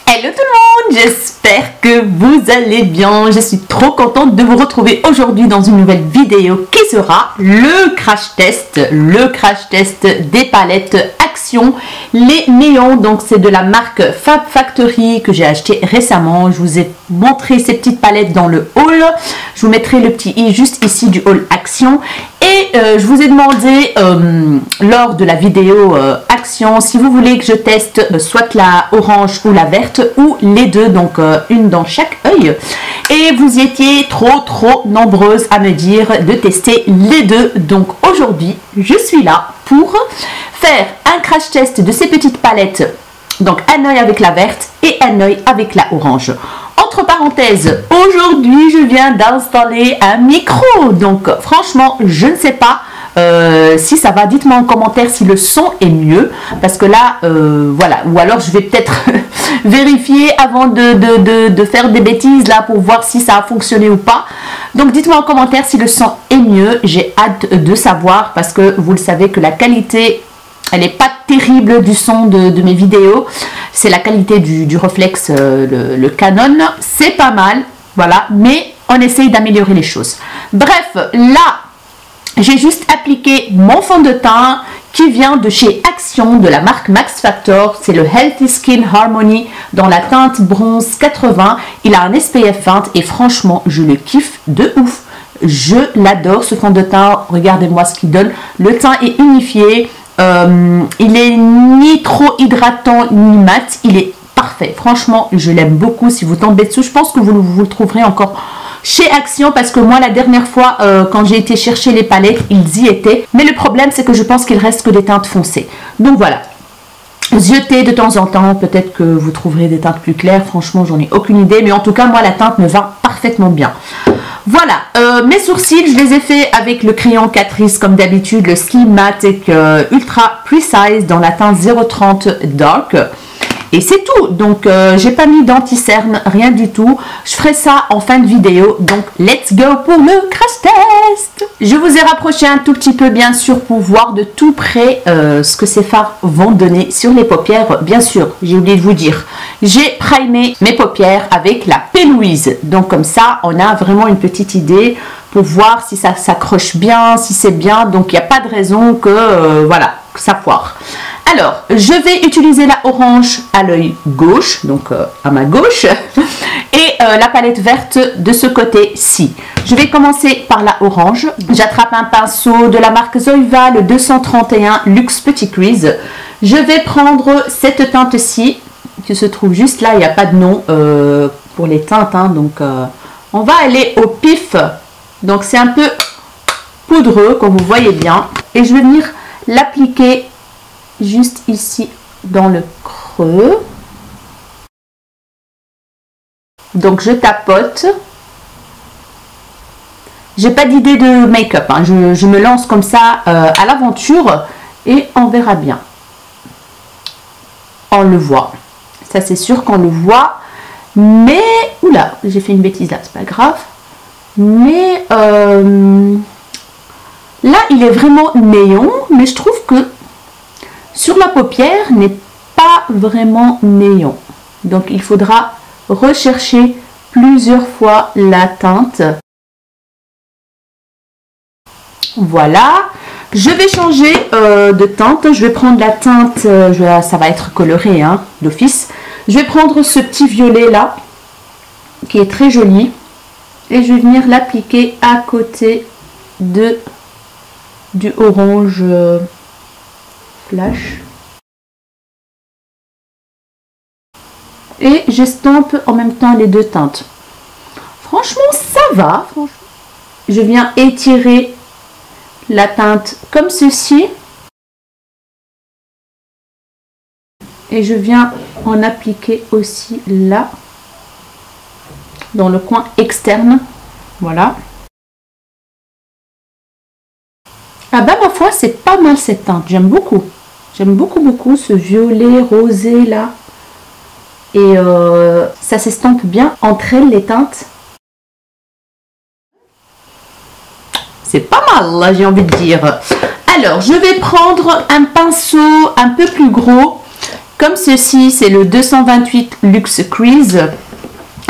Hello tout le monde, j'espère que vous allez bien. Je suis trop contente de vous retrouver aujourd'hui dans une nouvelle vidéo qui sera le crash test des palettes Action, les néons. Donc c'est de la marque Fab Factory que j'ai acheté récemment. Je vous ai montré ces petites palettes dans le haul. Je vous mettrai le petit i juste ici du haul Action. Et je vous ai demandé lors de la vidéo Action si vous voulez que je teste soit la orange ou la verte ou les deux, donc une dans chaque œil. Et vous étiez trop nombreuses à me dire de tester les deux. Donc aujourd'hui, je suis là pour faire un crash test de ces petites palettes. Donc un œil avec la verte et un œil avec la orange. Entre parenthèses, aujourd'hui je viens d'installer un micro, donc franchement je ne sais pas si ça va. Dites-moi en commentaire si le son est mieux, parce que là voilà, ou alors je vais peut-être vérifier avant de faire des bêtises là pour voir si ça a fonctionné ou pas. Donc dites-moi en commentaire si le son est mieux, j'ai hâte de savoir, parce que vous le savez que la qualité elle n'est pas terrible du son de mes vidéos. C'est la qualité du réflexe, le Canon. C'est pas mal, voilà. Mais on essaye d'améliorer les choses. Bref, là, j'ai juste appliqué mon fond de teint qui vient de chez Action, de la marque Max Factor. C'est le Healthy Skin Harmony dans la teinte bronze 80. Il a un SPF 20 et franchement, je le kiffe de ouf. Je l'adore ce fond de teint. Regardez-moi ce qu'il donne. Le teint est unifié. Il est ni trop hydratant ni mat, il est parfait. Franchement, je l'aime beaucoup. Si vous tombez dessous, je pense que vous le trouverez encore chez Action, parce que moi la dernière fois quand j'ai été chercher les palettes, ils y étaient. Mais le problème c'est que je pense qu'il reste que des teintes foncées. Donc voilà. Jetez de temps en temps, peut-être que vous trouverez des teintes plus claires. Franchement, j'en ai aucune idée, mais en tout cas moi la teinte me va parfaitement bien. Voilà, mes sourcils, je les ai fait avec le crayon Catrice comme d'habitude, le Slim Matte Ultra Precise dans la teinte 030 Dark. Et c'est tout, donc j'ai pas mis d'anti-cerne, rien du tout. Je ferai ça en fin de vidéo, donc let's go pour le crash test. Je vous ai rapproché un tout petit peu bien sûr pour voir de tout près ce que ces fards vont donner sur les paupières. Bien sûr, j'ai oublié de vous dire, j'ai primé mes paupières avec la P. Louise. Donc comme ça, on a vraiment une petite idée pour voir si ça s'accroche bien, si c'est bien. Donc il n'y a pas de raison que, voilà, que ça foire. Alors, je vais utiliser la orange à l'œil gauche, donc à ma gauche, et la palette verte de ce côté-ci. Je vais commencer par la orange. J'attrape un pinceau de la marque Zoeva, le 231 Luxe Petit Crease. Je vais prendre cette teinte-ci, qui se trouve juste là, il n'y a pas de nom pour les teintes, hein, donc on va aller au pif. Donc c'est un peu poudreux, comme vous voyez bien, et je vais venir l'appliquer juste ici dans le creux. Donc je tapote. J'ai pas d'idée de make-up, hein. Je me lance comme ça à l'aventure et on verra bien. On le voit. Ça c'est sûr qu'on le voit. Mais, oula, j'ai fait une bêtise là, c'est pas grave. Mais là il est vraiment néon, mais je trouve que sur ma paupière n'est pas vraiment néon. Donc il faudra rechercher plusieurs fois la teinte. Voilà. Je vais changer de teinte. Je vais prendre la teinte, ça va être coloré hein, d'office. Je vais prendre ce petit violet là, qui est très joli. Et je vais venir l'appliquer à côté du orange flash. Et j'estompe en même temps les deux teintes. Franchement, ça va. Franchement. Je viens étirer la teinte comme ceci. Et je viens en appliquer aussi là, dans le coin externe. Voilà. Ah bah ma foi, c'est pas mal cette teinte. J'aime beaucoup. J'aime beaucoup ce violet rosé là. Et ça s'estompe bien entre elles les teintes. C'est pas mal là, j'ai envie de dire. Alors, je vais prendre un pinceau un peu plus gros comme ceci. C'est le 228 Luxe Crease.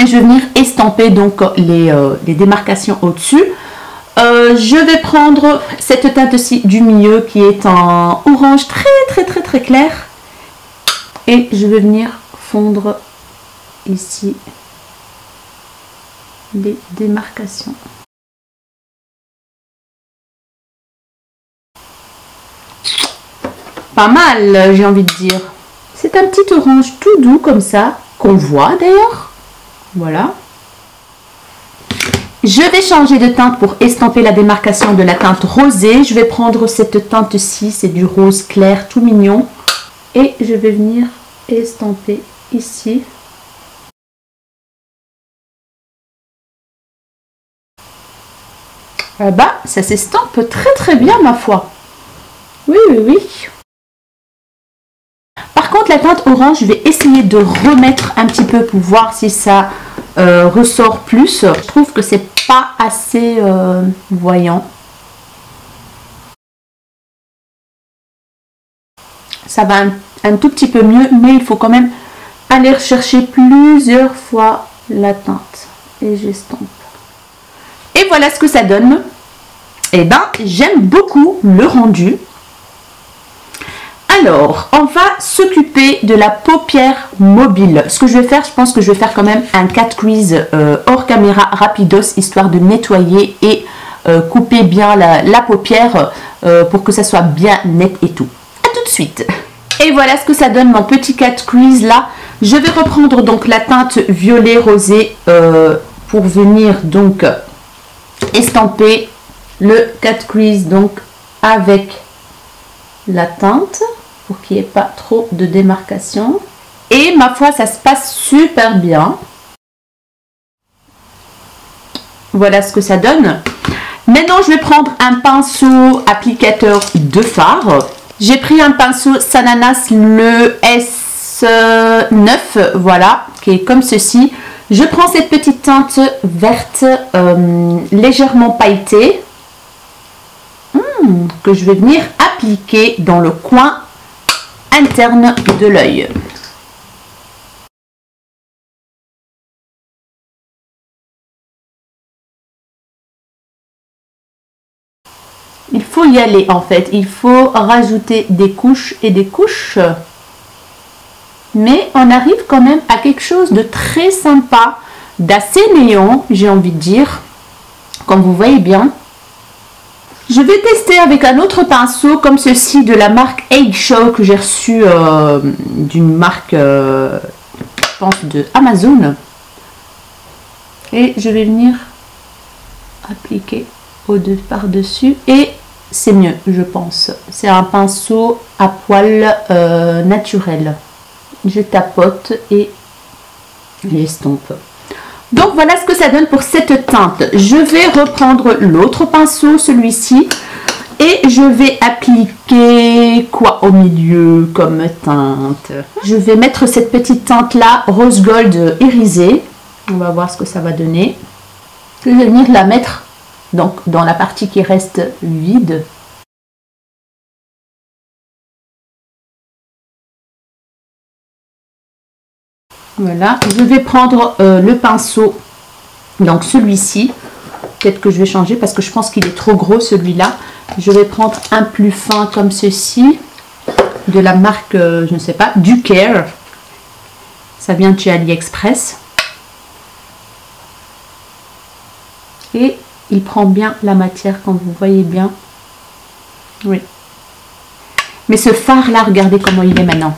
Et je vais venir estamper donc les démarcations au-dessus. Je vais prendre cette teinte-ci du milieu qui est en orange très clair. Et je vais venir fondre ici les démarcations. Pas mal, j'ai envie de dire. C'est un petit orange tout doux comme ça, qu'on voit d'ailleurs. Voilà. Je vais changer de teinte pour estamper la démarcation de la teinte rosée. Je vais prendre cette teinte-ci, c'est du rose clair tout mignon. Et je vais venir estamper ici. Ah bah, ça s'estampe très bien ma foi. Oui. Par contre, la teinte orange, je vais essayer de remettre un petit peu pour voir si ça ressort plus. Je trouve que c'est pas assez voyant. Ça va un tout petit peu mieux, mais il faut quand même aller rechercher plusieurs fois la teinte. Et j'estompe. Et voilà ce que ça donne. Et ben, j'aime beaucoup le rendu. Alors, on va s'occuper de la paupière mobile. Ce que je vais faire, je pense que je vais faire quand même un cat crease hors caméra rapidos, histoire de nettoyer et couper bien la paupière pour que ça soit bien net et tout. A tout de suite. Et voilà ce que ça donne mon petit cat crease là. Je vais reprendre donc la teinte violet rosé pour venir donc estamper le cat crease donc avec la teinte pour qu'il n'y ait pas trop de démarcation. Et ma foi, ça se passe super bien. Voilà ce que ça donne. Maintenant, je vais prendre un pinceau applicateur de fard. J'ai pris un pinceau Sananas, le S9, voilà, qui est comme ceci. Je prends cette petite teinte verte légèrement pailletée que je vais venir appliquer dans le coin interne de l'œil. Il faut y aller en fait, il faut rajouter des couches et des couches. Mais on arrive quand même à quelque chose de très sympa, d'assez néon, j'ai envie de dire, comme vous voyez bien. Je vais tester avec un autre pinceau comme ceci de la marque Eggshow que j'ai reçu d'une marque, je pense, de Amazon. Et je vais venir appliquer par-dessus et c'est mieux, je pense. C'est un pinceau à poil naturel. Je tapote et j'estompe. Donc voilà ce que ça donne pour cette teinte. Je vais reprendre l'autre pinceau, celui-ci, et je vais appliquer quoi au milieu comme teinte. Je vais mettre cette petite teinte là, rose gold irisé. On va voir ce que ça va donner. Je vais venir la mettre donc dans la partie qui reste vide. Voilà, je vais prendre le pinceau, donc celui-ci. Peut-être que je vais changer parce que je pense qu'il est trop gros celui-là. Je vais prendre un plus fin comme ceci, de la marque, je ne sais pas, Du Care. Ça vient de chez AliExpress. Et il prend bien la matière, comme vous voyez bien. Oui. Mais ce fard-là, regardez comment il est maintenant.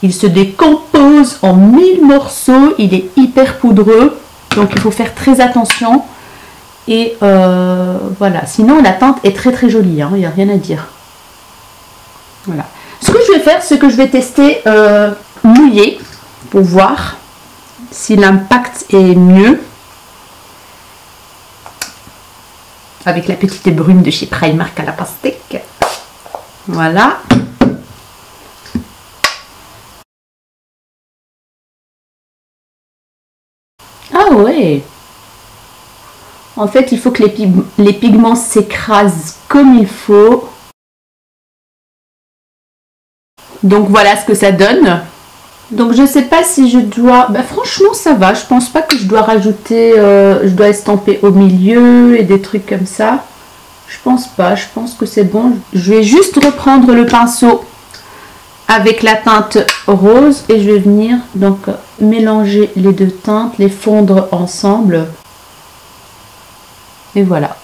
Il se décompose en 1000 morceaux. Il est hyper poudreux. Donc, il faut faire très attention. Et voilà. Sinon, la teinte est très jolie. Hein, il n'y a rien à dire. Voilà. Ce que je vais faire, c'est que je vais tester mouillé pour voir si l'impact est mieux. Avec la petite brume de chez Primark à la pastèque. Voilà. Ah ouais. En fait, il faut que les pigments s'écrasent comme il faut. Donc voilà ce que ça donne. Donc je sais pas si je dois... Ben, franchement ça va, je pense pas que je dois rajouter... je dois estamper au milieu et des trucs comme ça. Je pense pas, je pense que c'est bon. Je vais juste reprendre le pinceau avec la teinte rose et je vais venir donc mélanger les deux teintes, les fondre ensemble. Et voilà.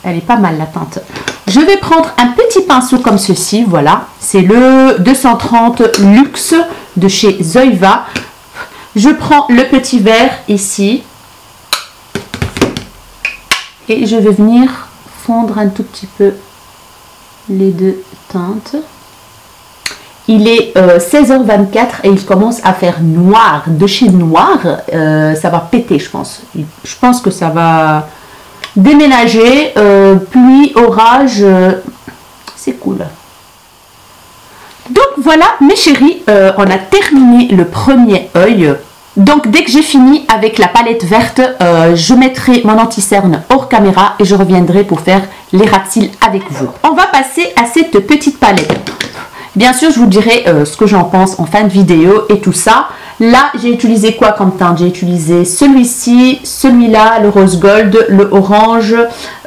Elle est pas mal la teinte. Je vais prendre un petit pinceau comme ceci, voilà. C'est le 230 Luxe de chez Zoeva. Je prends le petit verre ici. Et je vais venir fondre un tout petit peu les deux teintes. Il est 16h24 et il commence à faire noir. De chez noir, ça va péter, je pense. Je pense que ça va... déménager, pluie, orage, c'est cool. Donc voilà mes chéris, on a terminé le premier œil. Donc dès que j'ai fini avec la palette verte, je mettrai mon anti-cerne hors caméra et je reviendrai pour faire les ras de cils avec vous. On va passer à cette petite palette. Bien sûr, je vous dirai ce que j'en pense en fin de vidéo et tout ça. Là, j'ai utilisé quoi comme teinte? J'ai utilisé celui-ci, celui-là, le rose gold, le orange,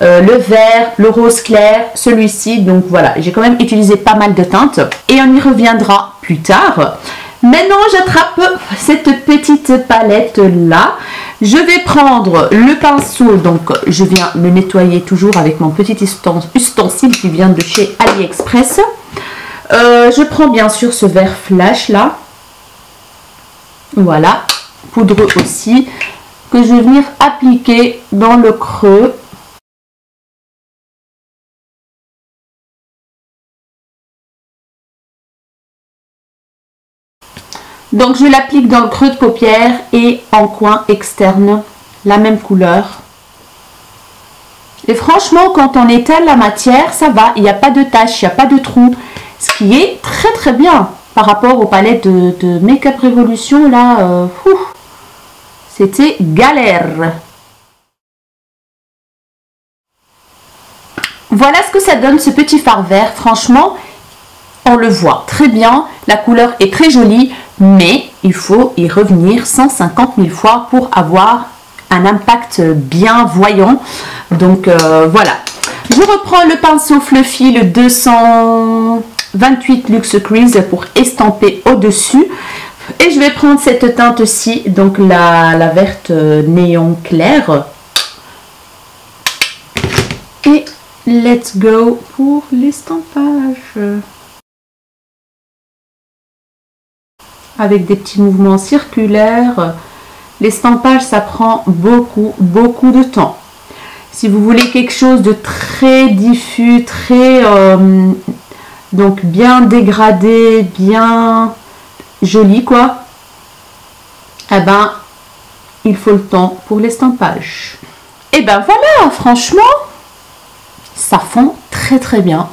le vert, le rose clair, celui-ci. Donc voilà, j'ai quand même utilisé pas mal de teintes et on y reviendra plus tard. Maintenant, j'attrape cette petite palette-là. Je vais prendre le pinceau, donc je viens le nettoyer toujours avec mon petit ustensile qui vient de chez AliExpress. Je prends bien sûr ce vert flash là. Voilà, poudreux aussi, que je vais venir appliquer dans le creux. Donc je l'applique dans le creux de paupière et en coin externe, la même couleur. Et franchement, quand on étale la matière, ça va, il n'y a pas de taches, il n'y a pas de trous. Ce qui est très très bien par rapport aux palettes de Make-up Revolution, là, c'était galère. Voilà ce que ça donne, ce petit fard vert. Franchement, on le voit très bien, la couleur est très jolie, mais il faut y revenir 150 000 fois pour avoir un impact bien voyant. Donc voilà, je reprends le pinceau Fluffy, le 228 Luxe Crease pour estamper au-dessus. Et je vais prendre cette teinte-ci, donc la verte néon clair. Et let's go pour l'estampage. Avec des petits mouvements circulaires. L'estampage, ça prend beaucoup de temps. Si vous voulez quelque chose de très diffus, très donc bien dégradé, bien joli quoi, eh ben il faut le temps pour l'estampage. Et ben voilà, franchement ça fond très bien,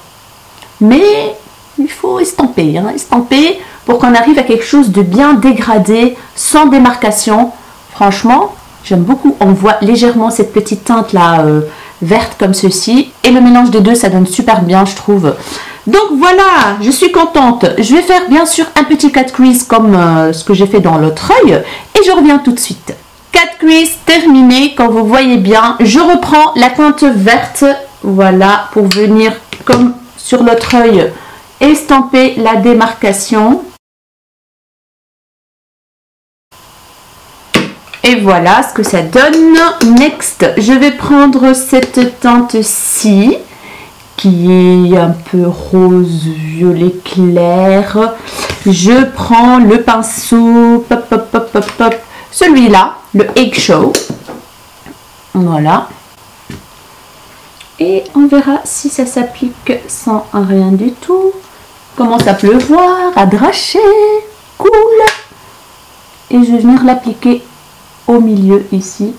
mais il faut estamper, hein, estamper pour qu'on arrive à quelque chose de bien dégradé, sans démarcation. Franchement, j'aime beaucoup. On voit légèrement cette petite teinte là verte comme ceci. Et le mélange des deux, ça donne super bien, je trouve. Donc voilà, je suis contente. Je vais faire bien sûr un petit cut crease comme ce que j'ai fait dans l'autre œil. Et je reviens tout de suite. Cut crease terminé, comme vous voyez bien. Je reprends la teinte verte. Voilà, pour venir comme sur l'autre œil, estamper la démarcation. Et voilà ce que ça donne. Next, je vais prendre cette teinte-ci qui est un peu rose violet clair. Je prends le pinceau, celui-là, le Egg Show. Voilà. Et on verra si ça s'applique sans rien du tout. Commence à pleuvoir, à dracher. Cool. Et je vais venir l'appliquer au milieu ici.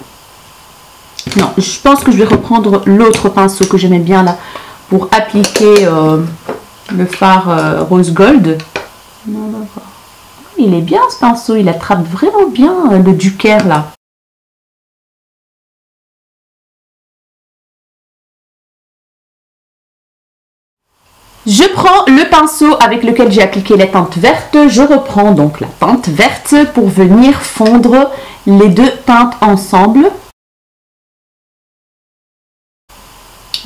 Non, je pense que je vais reprendre l'autre pinceau que j'aimais bien là pour appliquer le fard rose gold. On va voir. Il est bien ce pinceau, il attrape vraiment bien le Ducaire là. Je prends le pinceau avec lequel j'ai appliqué la teinte verte. Je reprends donc la teinte verte pour venir fondre les deux teintes ensemble.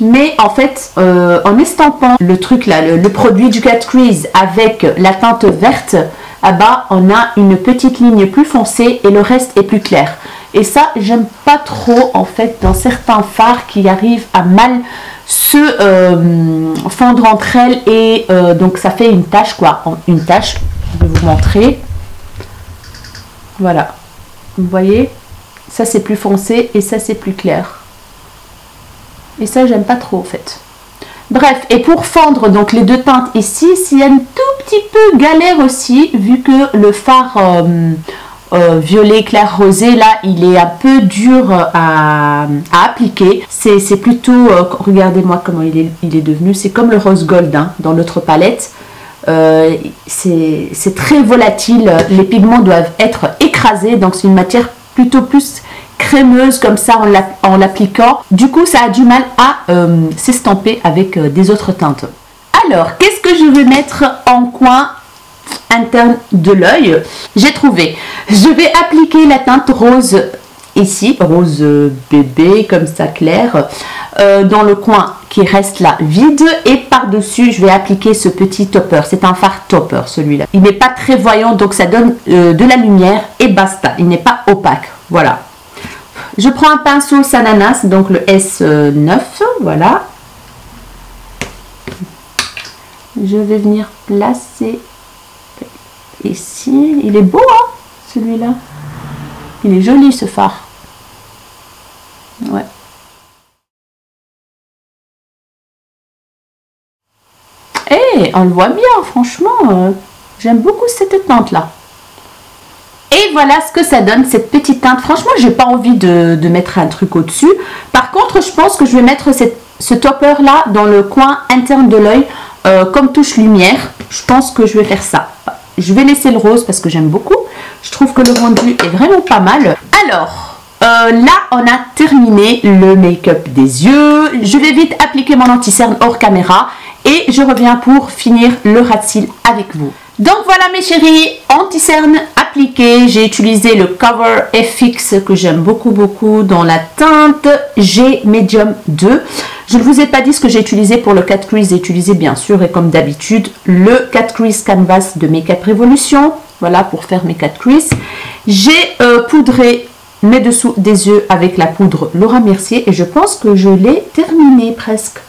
Mais en fait, en estampant le truc là, le produit du Cat Crease avec la teinte verte, à bas, on a une petite ligne plus foncée et le reste est plus clair. Et ça, j'aime pas trop en fait dans certains fards qui arrivent à mal se fondre entre elles et donc ça fait une tache quoi. Une tache, je vais vous montrer. Voilà, vous voyez, ça c'est plus foncé et ça c'est plus clair. Et ça, j'aime pas trop en fait. Bref, et pour fondre donc les deux teintes ici, s'il y a une tout petit peu galère aussi, vu que le fard violet clair rosé, là, il est un peu dur à appliquer. C'est plutôt, regardez-moi comment il est devenu, c'est comme le rose gold hein, dans l'autre palette. C'est très volatile, les pigments doivent être écrasés, donc c'est une matière plutôt plus crémeuse comme ça en l'appliquant. Du coup, ça a du mal à s'estamper avec des autres teintes. Alors, qu'est-ce que je vais mettre en coin interne de l'œil? J'ai trouvé. Je vais appliquer la teinte rose ici, rose bébé, comme ça clair, dans le coin qui reste là vide. Et par-dessus, je vais appliquer ce petit topper. C'est un fard topper, celui-là. Il n'est pas très voyant, donc ça donne de la lumière et basta. Il n'est pas opaque. Voilà. Je prends un pinceau Sananas, donc le S9, voilà. Je vais venir placer ici. Il est beau, hein, celui-là. Il est joli, ce fard. Ouais. Et on le voit bien, franchement. J'aime beaucoup cette teinte-là. Et voilà ce que ça donne, cette petite teinte. Franchement, j'ai pas envie de mettre un truc au-dessus. Par contre, je pense que je vais mettre ce topper-là dans le coin interne de l'œil, comme touche lumière. Je pense que je vais faire ça. Je vais laisser le rose parce que j'aime beaucoup. Je trouve que le rendu est vraiment pas mal. Alors, là, on a terminé le make-up des yeux. Je vais vite appliquer mon anti-cerne hors caméra. Et je reviens pour finir le ras de cils avec vous. Donc voilà mes chéris, anti-cerne appliqué. J'ai utilisé le Cover FX que j'aime beaucoup dans la teinte G Medium 2. Je ne vous ai pas dit ce que j'ai utilisé pour le Cat Crease. J'ai utilisé bien sûr et comme d'habitude le Cat Crease Canvas de Makeup Revolution. Voilà pour faire mes Cat Crease. J'ai poudré mes dessous des yeux avec la poudre Laura Mercier et je pense que je l'ai terminé presque.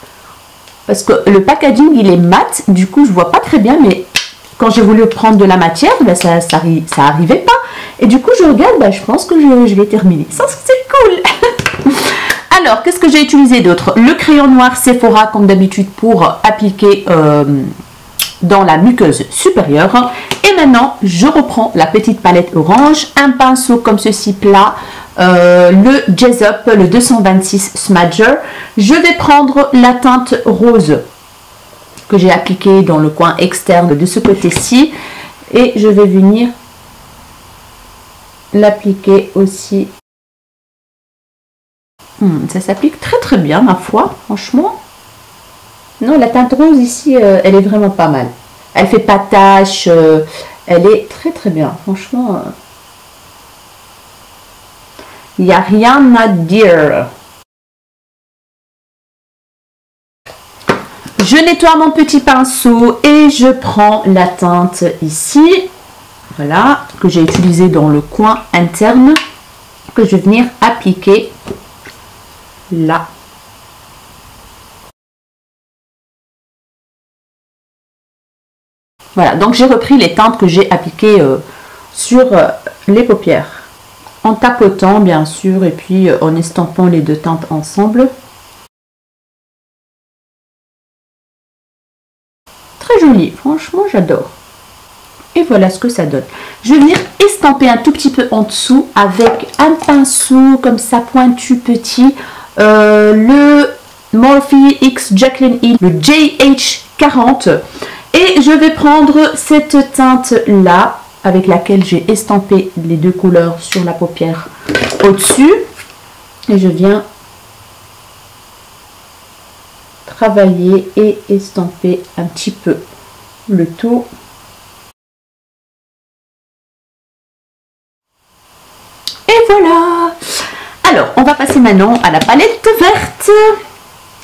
Parce que le packaging il est mat, du coup je vois pas très bien, mais quand j'ai voulu prendre de la matière, ben, ça arrivait pas. Et du coup je regarde, ben, je pense que je l'ai terminé. Ça c'est cool. Alors qu'est-ce que j'ai utilisé d'autre? Le crayon noir Sephora comme d'habitude pour appliquer dans la muqueuse supérieure. Et maintenant je reprends la petite palette orange, un pinceau comme ceci plat. Le Jazz Up, le 226 Smudger. Je vais prendre la teinte rose que j'ai appliquée dans le coin externe de ce côté-ci et je vais venir l'appliquer aussi. Ça s'applique très bien ma foi, franchement. Non, la teinte rose ici, elle est vraiment pas mal. Elle fait pas tache, elle est très bien, franchement. Il n'y a rien à dire. Je nettoie mon petit pinceau et je prends la teinte ici. Voilà, que j'ai utilisé dans le coin interne. Que je vais venir appliquer là. Voilà, donc j'ai repris les teintes que j'ai appliquées sur les paupières. En tapotant bien sûr et puis en estampant les deux teintes ensemble. Très joli, franchement j'adore. Et voilà ce que ça donne. Je vais venir estamper un tout petit peu en dessous avec un pinceau comme ça pointu petit. Le Morphe X Jaclyn Hill, le JH40. Et je vais prendre cette teinte là avec laquelle j'ai estampé les deux couleurs sur la paupière au-dessus. Et je viens travailler et estamper un petit peu le tout. Et voilà. Alors, on va passer maintenant à la palette verte.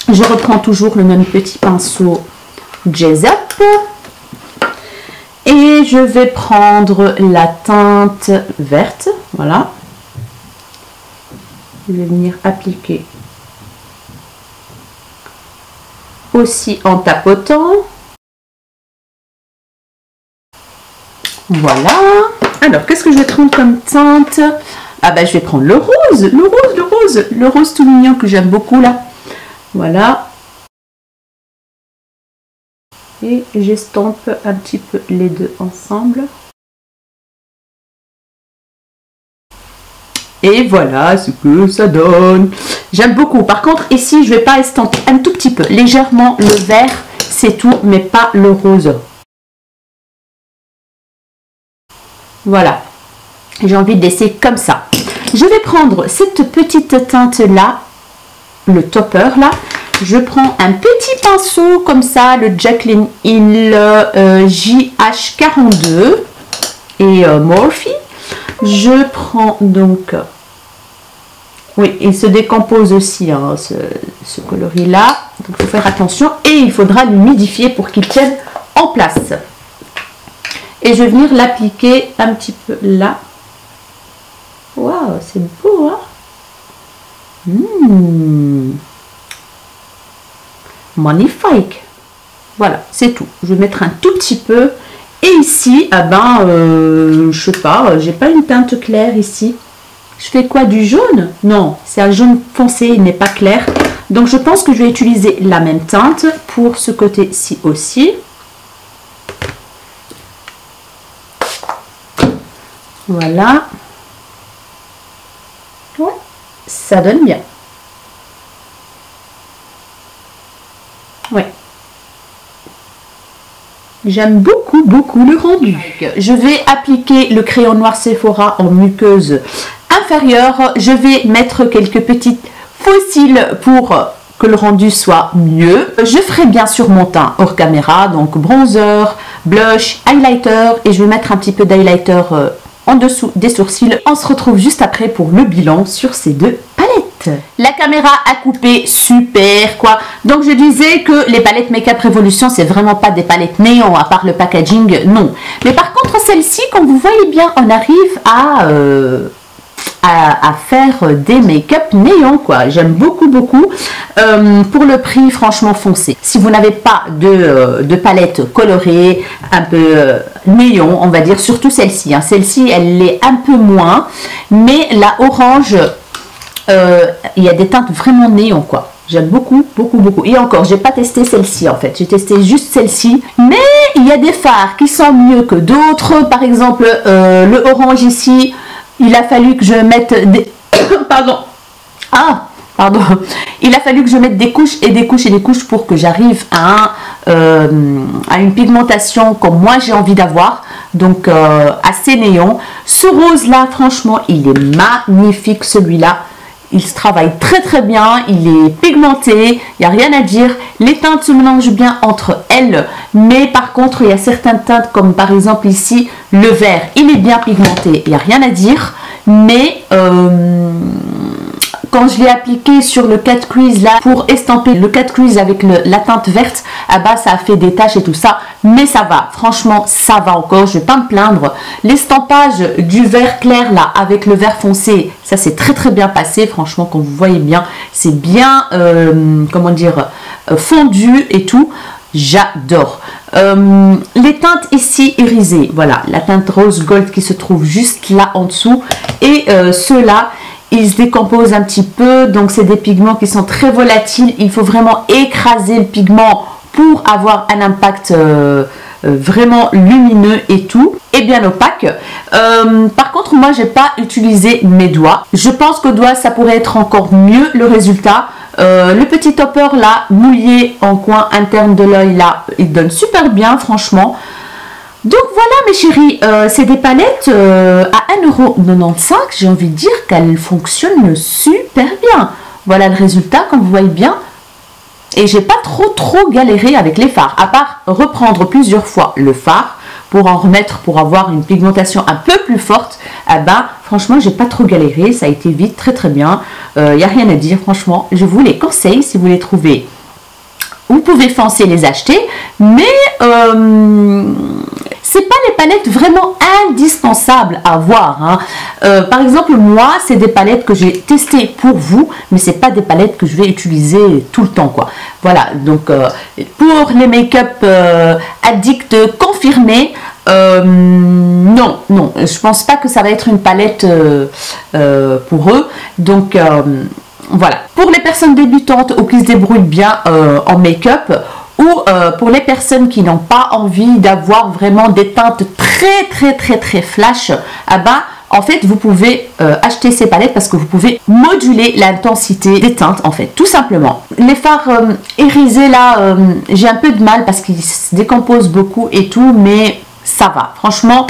Je reprends toujours le même petit pinceau Jazzup. Et je vais prendre la teinte verte. Voilà. Je vais venir appliquer aussi en tapotant. Voilà. Alors, qu'est-ce que je vais prendre comme teinte? Ah ben, je vais prendre le rose, le rose tout mignon que j'aime beaucoup là. Voilà. Et j'estompe un petit peu les deux ensemble. Et voilà ce que ça donne. J'aime beaucoup. Par contre, ici, je vais pas estamper un tout petit peu, légèrement le vert, c'est tout, mais pas le rose. Voilà. J'ai envie de laisser comme ça. Je vais prendre cette petite teinte là, le topper là. Je prends un petit pinceau comme ça, le Jaclyn Hill JH42 et Morphe. Je prends donc, oui, il se décompose aussi hein, ce coloris là, donc il faut faire attention et il faudra l'humidifier pour qu'il tienne en place. Et je vais venir l'appliquer un petit peu là. Waouh, c'est beau hein. Magnifique. Voilà, c'est tout. Je vais mettre un tout petit peu. Et ici, ah ben, je sais pas, j'ai pas une teinte claire ici. Je fais quoi, du jaune? Non, c'est un jaune foncé, il n'est pas clair. Donc je pense que je vais utiliser la même teinte pour ce côté-ci aussi. Voilà. Ouais, ça donne bien. Ouais. J'aime beaucoup le rendu. Je vais appliquer le crayon noir Sephora en muqueuse inférieure. Je vais mettre quelques petites fossiles pour que le rendu soit mieux. Je ferai bien sûr mon teint hors caméra, donc bronzer, blush, highlighter et je vais mettre un petit peu d'highlighter en dessous des sourcils. On se retrouve juste après pour le bilan sur ces deux palettes. La caméra a coupé, super quoi. Donc je disais que les palettes Make Up Revolution, c'est vraiment pas des palettes néon à part le packaging, non. Mais par contre celle-ci, comme vous voyez bien, on arrive à faire des make-up néon quoi. J'aime beaucoup pour le prix franchement foncé. Si vous n'avez pas de palette colorée un peu néon, on va dire, surtout celle-ci hein. Celle-ci elle est un peu moins, mais la orange il y a des teintes vraiment néon quoi. J'aime beaucoup et encore j'ai pas testé celle-ci en fait, j'ai testé juste celle-ci, mais il y a des fards qui sont mieux que d'autres. Par exemple le orange ici, il a fallu que je mette des il a fallu que je mette des couches et des couches et des couches pour que j'arrive à une pigmentation comme moi j'ai envie d'avoir, donc assez néon. Ce rose là franchement il est magnifique, celui-là il se travaille très bien, il est pigmenté, il n'y a rien à dire. Les teintes se mélangent bien entre elles, mais par contre il y a certaines teintes comme par exemple ici le vert, il est bien pigmenté, il n'y a rien à dire, mais quand je l'ai appliqué sur le cat crease là pour estamper le cat crease avec la teinte verte, ah bah ça a fait des taches et tout ça, mais ça va, franchement ça va encore, je vais pas me plaindre. L'estampage du vert clair là avec le vert foncé, ça s'est très bien passé, franchement comme vous voyez bien, c'est bien comment dire fondu et tout. J'adore. Les teintes ici irisées, voilà, la teinte rose gold qui se trouve juste là en dessous, et ceux-là ils se décomposent un petit peu, donc c'est des pigments qui sont très volatiles. Il faut vraiment écraser le pigment pour avoir un impact vraiment lumineux et tout, et bien opaque. Par contre moi j'ai pas utilisé mes doigts, je pense qu'au doigt ça pourrait être encore mieux le résultat. Le petit topper là mouillé en coin interne de l'œil là, il donne super bien franchement. Donc voilà mes chéris, c'est des palettes à 1,95 €, j'ai envie de dire qu'elles fonctionnent super bien. Voilà le résultat, comme vous voyez bien. Et j'ai pas trop galéré avec les fards, à part reprendre plusieurs fois le fard pour en remettre, pour avoir une pigmentation un peu plus forte. Ah ben, franchement, j'ai pas trop galéré, ça a été vite, très bien. Il n'y a rien à dire, franchement, je vous les conseille si vous les trouvez. Vous pouvez foncer les acheter, mais c'est pas les palettes vraiment indispensables à avoir, hein. Par exemple, moi, c'est des palettes que j'ai testées pour vous, mais c'est pas des palettes que je vais utiliser tout le temps, quoi. Voilà, donc pour les make-up addicts confirmés, non, je pense pas que ça va être une palette pour eux, donc voilà. Pour les personnes débutantes ou qui se débrouillent bien en make-up, ou pour les personnes qui n'ont pas envie d'avoir vraiment des teintes très flash, ah ben, en fait, vous pouvez acheter ces palettes parce que vous pouvez moduler l'intensité des teintes, en fait, tout simplement. Les fards irisés, là, j'ai un peu de mal parce qu'ils se décomposent beaucoup et tout, mais ça va. Franchement,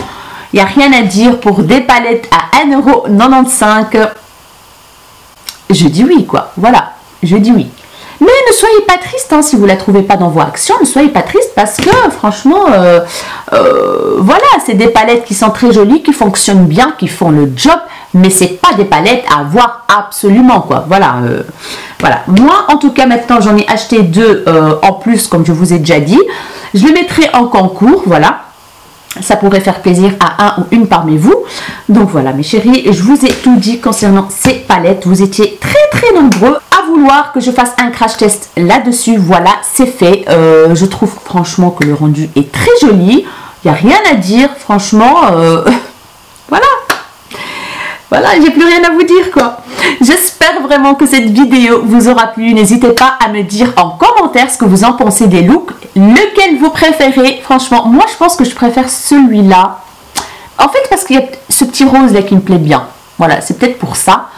il n'y a rien à dire pour des palettes à 1,95 €. Je dis oui, quoi. Voilà, je dis oui. Mais ne soyez pas triste, hein, si vous ne la trouvez pas dans vos actions. Ne soyez pas triste parce que, franchement, voilà, c'est des palettes qui sont très jolies, qui fonctionnent bien, qui font le job. Mais ce n'est pas des palettes à avoir absolument, quoi. Voilà, voilà. Moi, en tout cas, maintenant, j'en ai acheté 2 en plus, comme je vous ai déjà dit. Je les mettrai en concours, voilà. Ça pourrait faire plaisir à un ou une parmi vous. Donc voilà mes chéris, je vous ai tout dit concernant ces palettes. Vous étiez très nombreux à vouloir que je fasse un crash test là-dessus. Voilà, c'est fait. Je trouve franchement que le rendu est très joli. Il n'y a rien à dire, franchement. Voilà. Voilà, j'ai plus rien à vous dire, quoi. J'espère vraiment que cette vidéo vous aura plu. N'hésitez pas à me dire en commentaire ce que vous en pensez des looks. Lequel vous préférez. Franchement, moi je pense que je préfère celui-là. En fait, parce qu'il y a ce petit rose là qui me plaît bien. Voilà, c'est peut-être pour ça.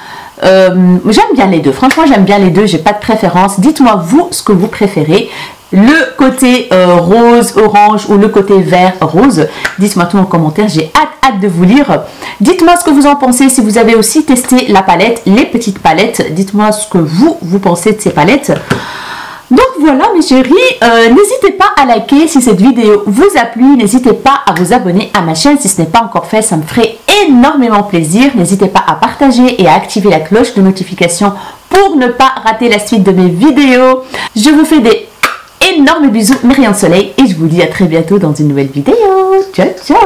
J'aime bien les deux. Franchement, j'aime bien les deux. J'ai pas de préférence. Dites-moi vous ce que vous préférez. Le côté rose, orange ou le côté vert, rose. Dites-moi tout en commentaire. J'ai hâte de vous lire. Dites-moi ce que vous en pensez. Si vous avez aussi testé la palette, les petites palettes. Dites-moi ce que vous pensez de ces palettes. Donc voilà mes chéris, n'hésitez pas à liker si cette vidéo vous a plu, n'hésitez pas à vous abonner à ma chaîne si ce n'est pas encore fait, ça me ferait énormément plaisir. N'hésitez pas à partager et à activer la cloche de notification pour ne pas rater la suite de mes vidéos. Je vous fais des énormes bisous, mes rayons de soleil, et je vous dis à très bientôt dans une nouvelle vidéo. Ciao ciao.